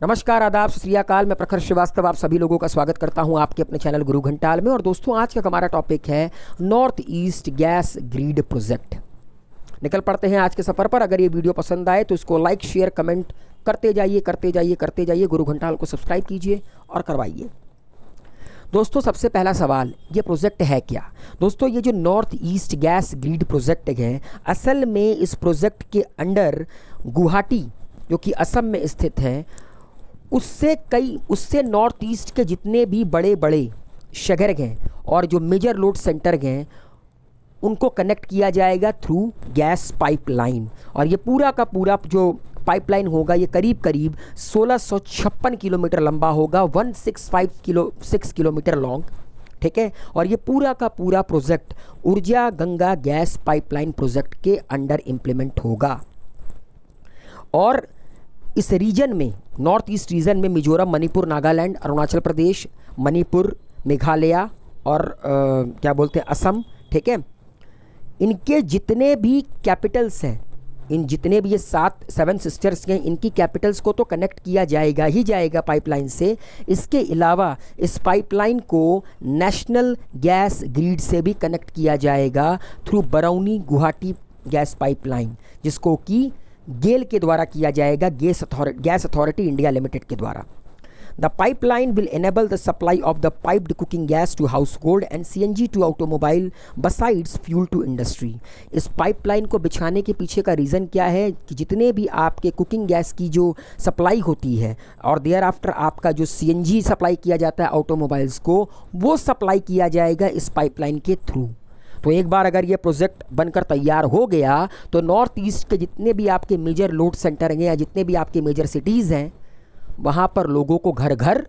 नमस्कार, आदाब, सत श्री अकाल। मैं प्रखर श्रीवास्तव आप सभी लोगों का स्वागत करता हूं आपके अपने चैनल गुरु घंटाल में। और दोस्तों, आज का हमारा टॉपिक है north east gas grid project. निकल पड़ते हैं आज के सफ़र पर। अगर ये वीडियो पसंद आए तो इसको लाइक, शेयर, कमेंट करते जाइए। गुरु घंटाल को सब्सक्राइब कीजिए और करवाइए। दोस्तों, सबसे पहला सवाल, ये प्रोजेक्ट है क्या? दोस्तों, ये जो north east gas grid project है, असल में इस प्रोजेक्ट के अंडर गुवाहाटी, जो कि असम में स्थित है, उससे नॉर्थ ईस्ट के जितने भी बड़े बड़े शहर हैं और जो मेजर लोड सेंटर हैं, उनको कनेक्ट किया जाएगा थ्रू गैस पाइपलाइन। और ये पूरा का पूरा जो पाइपलाइन होगा, ये करीब करीब 1656 किलोमीटर लंबा होगा, 165 किलोमीटर लॉन्ग। ठीक है। और ये पूरा का पूरा प्रोजेक्ट ऊर्जा गंगा गैस पाइपलाइन प्रोजेक्ट के अंडर इम्प्लीमेंट होगा। और इस रीजन में, नॉर्थ ईस्ट रीजन में, मिजोरम, मणिपुर, नागालैंड, अरुणाचल प्रदेश, मणिपुर, मेघालय और असम, ठीक है, इनके जितने भी कैपिटल्स हैं, इन जितने भी ये 7 सिस्टर्स हैं, इनकी कैपिटल्स को तो कनेक्ट किया जाएगा ही जाएगा पाइपलाइन से। इसके अलावा इस पाइपलाइन को नेशनल गैस ग्रिड से भी कनेक्ट किया जाएगा through Barauni Guwahati gas pipeline, जिसको कि गेल के द्वारा किया जाएगा, गैस अथॉरिटी इंडिया लिमिटेड के द्वारा। The pipeline will enable the supply of the piped cooking gas to household and CNG to automobile besides fuel to industry. इस पाइपलाइन को बिछाने के पीछे का रीज़न क्या है कि जितने भी आपके कुकिंग गैस की जो सप्लाई होती है और देयर आफ्टर आपका जो सीएनजी सप्लाई किया जाता है ऑटोमोबाइल्स को, वो सप्लाई किया जाएगा इस पाइपलाइन के थ्रू। तो एक बार अगर ये प्रोजेक्ट बनकर तैयार हो गया तो नॉर्थ ईस्ट के जितने भी आपके मेजर लोड सेंटर हैं या जितने भी आपके मेजर सिटीज़ हैं, वहाँ पर लोगों को घर घर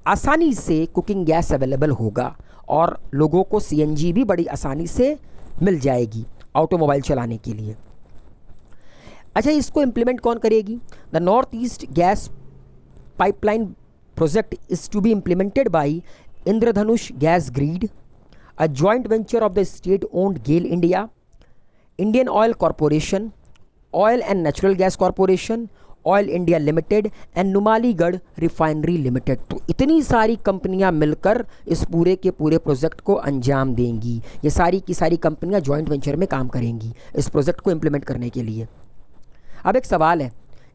आसानी से कुकिंग गैस अवेलेबल होगा और लोगों को सीएनजी भी बड़ी आसानी से मिल जाएगी ऑटोमोबाइल चलाने के लिए। अच्छा, इसको इम्प्लीमेंट कौन करेगी? The north east gas pipeline project is to be implemented by Indradhanush gas grid, a joint venture of the state-owned GAIL India, Indian Oil Corporation, Oil and Natural Gas Corporation, Oil India Limited and Numaligarh Refinery Limited। तो इतनी सारी कंपनियां मिलकर इस पूरे के पूरे project को अंजाम देंगी। ये सारी की सारी कंपनियां जॉइंट वेंचर में काम करेंगी इस प्रोजेक्ट को इम्प्लीमेंट करने के लिए। अब एक सवाल है,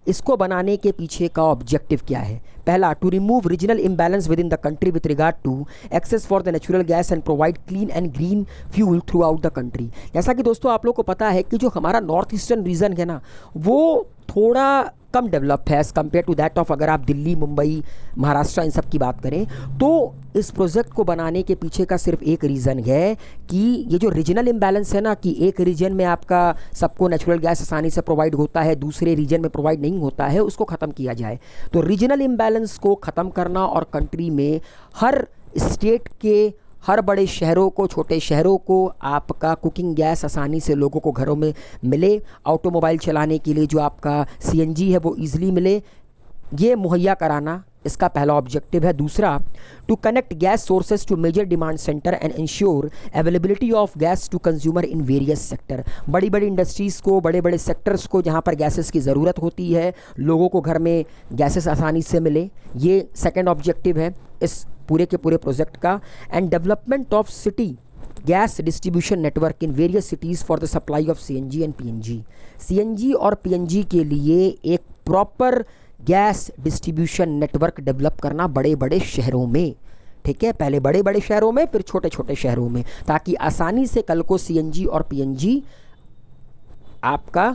इसको बनाने के पीछे का ऑब्जेक्टिव क्या है? पहला, to remove regional imbalance with in the country with regard to access for the natural gas and provide clean and green fuel throughout the country. जैसा कि दोस्तों आप लोग को पता है कि जो हमारा नॉर्थ ईस्टर्न रीजन है ना, वो थोड़ा कम डेवलप है as compare to that of अगर आप दिल्ली, मुंबई, महाराष्ट्र इन सब की बात करें। तो इस प्रोजेक्ट को बनाने के पीछे का सिर्फ एक रीज़न है कि ये जो रीजनल इम्बैलेंस है ना, कि एक रीजन में आपका सबको नेचुरल गैस आसानी से प्रोवाइड होता है, दूसरे रीजन में प्रोवाइड नहीं होता है, उसको ख़त्म किया जाए। तो रीजनल इम्बैलेंस को ख़त्म करना और कंट्री में हर स्टेट के हर बड़े शहरों को, छोटे शहरों को आपका कुकिंग गैस आसानी से लोगों को घरों में मिले, ऑटोमोबाइल चलाने के लिए जो आपका सीएनजी है वो ईजिली मिले, ये मुहैया कराना इसका पहला ऑब्जेक्टिव है। दूसरा, to connect gas sources to major demand center and ensure availability of gas to consumer in various sector. बड़ी बड़ी इंडस्ट्रीज़ को, बड़े बड़े सेक्टर्स को जहाँ पर गैसेस की ज़रूरत होती है, लोगों को घर में गैसेस आसानी से मिले, ये सेकेंड ऑब्जेक्टिव है इस पूरे के पूरे प्रोजेक्ट का। And development of city gas distribution network in various cities for the supply of CNG and PNG. CNG और पीएनजी के लिए एक proper gas distribution network develop करना बड़े बड़े शहरों में। ठीक है, पहले बड़े बड़े शहरों में, फिर छोटे छोटे शहरों में, ताकि आसानी से कल को सीएनजी और पीएनजी आपका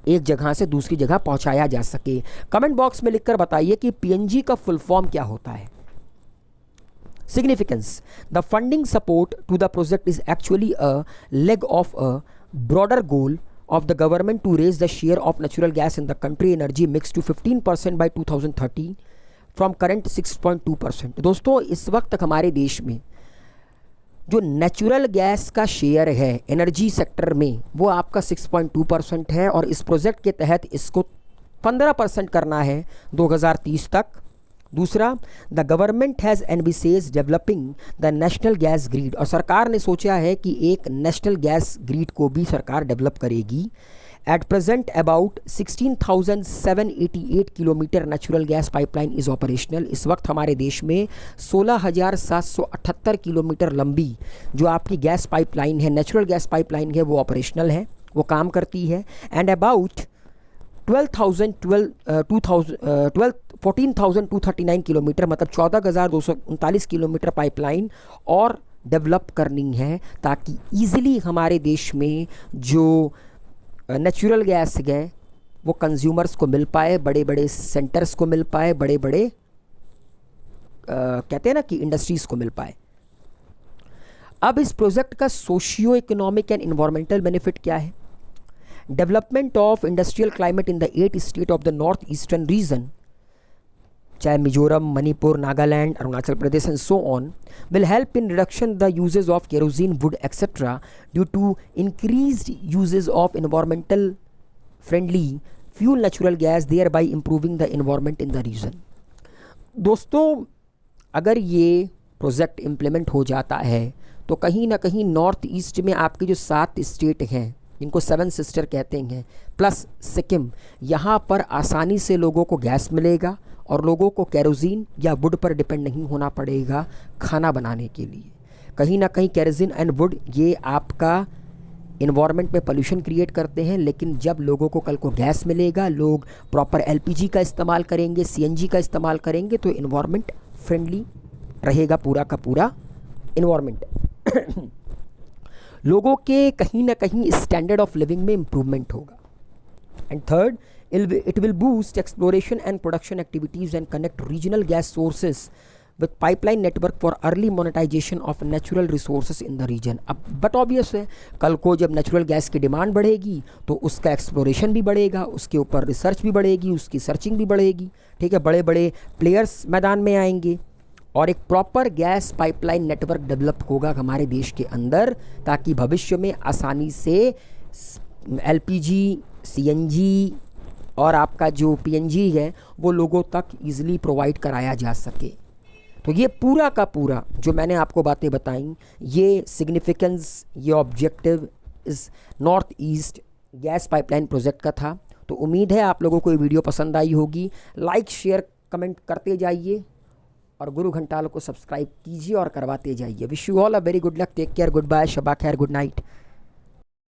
एक जगह से दूसरी जगह पहुंचाया जा सके। कमेंट बॉक्स में लिखकर बताइए कि पीएनजी का फुल फॉर्म क्या होता है। Significance: the funding support to the project is actually a leg of a broader goal of the government to raise the share of natural gas in the country energy mix to 15% by 2030 from current 6.2%। दोस्तों, इस वक्त तक हमारे देश में जो natural gas का share है एनर्जी सेक्टर में, वो आपका 6.2% है और इस प्रोजेक्ट के तहत इसको 15% करना है 2030 तक। दूसरा, the government has envisages developing the national gas grid, और सरकार ने सोचा है कि एक नेशनल गैस ग्रिड को भी सरकार डेवलप करेगी। At present, about 16,788 kilometre natural gas pipeline is operational. इस वक्त हमारे देश में 16,778 किलोमीटर लंबी जो आपकी गैस पाइपलाइन है, नेचुरल गैस पाइपलाइन है, वो ऑपरेशनल है, वो काम करती है। एंड अबाउट 14,239 किलोमीटर, मतलब 14,239 किलोमीटर पाइपलाइन और डेवलप करनी है, ताकि ईज़िली हमारे देश में जो नेचुरल गैस है वो कंज्यूमर्स को मिल पाए, बड़े बड़े सेंटर्स को मिल पाए, बड़े बड़े कहते हैं ना कि इंडस्ट्रीज़ को मिल पाए। अब इस प्रोजेक्ट का socio economic and environmental benefit क्या है? Development of industrial climate in the 8 state of the north eastern region, चाहे Mizoram, Manipur, Nagaland, Arunachal Pradesh and so on, will help in reduction the uses of kerosene, wood, etc. due to increased uses of environmental friendly fuel natural gas, thereby improving the environment in the region. दोस्तों, अगर ये project implement हो जाता है तो कहीं ना कहीं नॉर्थ ईस्ट में आपके जो 7 स्टेट हैं, जिनको 7 सिस्टर कहते हैं, प्लस सिक्किम, यहाँ पर आसानी से लोगों को गैस मिलेगा और लोगों को केरोसिन या वुड पर डिपेंड नहीं होना पड़ेगा खाना बनाने के लिए। कहीं ना कहीं केरोसिन एंड वुड ये आपका इन्वायरमेंट में पोल्यूशन क्रिएट करते हैं, लेकिन जब लोगों को कल को गैस मिलेगा, लोग प्रॉपर एलपीजी का इस्तेमाल करेंगे, सीएनजी का इस्तेमाल करेंगे, तो इन्वायरमेंट फ्रेंडली रहेगा पूरा का पूरा इन्वायरमेंट। लोगों के कहीं ना कहीं स्टैंडर्ड ऑफ लिविंग में इम्प्रूवमेंट होगा। And third, it will boost exploration and production activities and connect regional gas sources with pipeline network for early monetization of natural resources in the region. अब but obvious है, कल को जब natural gas की demand बढ़ेगी तो उसका exploration भी बढ़ेगा, उसके ऊपर रिसर्च भी बढ़ेगी, उसकी सर्चिंग भी बढ़ेगी, ठीक है, बड़े बड़े प्लेयर्स मैदान में आएंगे और एक proper gas pipeline network develop होगा हमारे देश के अंदर, ताकि भविष्य में आसानी से एलपीजी, सीएनजी और आपका जो पीएनजी है वो लोगों तक ईज़िली प्रोवाइड कराया जा सके। तो ये पूरा का पूरा जो मैंने आपको बातें बताई, ये सिग्निफिकेंस, ये ऑब्जेक्टिव इस north east gas pipeline project का था। तो उम्मीद है आप लोगों को ये वीडियो पसंद आई होगी। लाइक, शेयर, कमेंट करते जाइए और गुरु घंटाल को सब्सक्राइब कीजिए और करवाते जाइए। Wish you all a very good luck, take care, good bye, शबा खैर, गुड नाइट।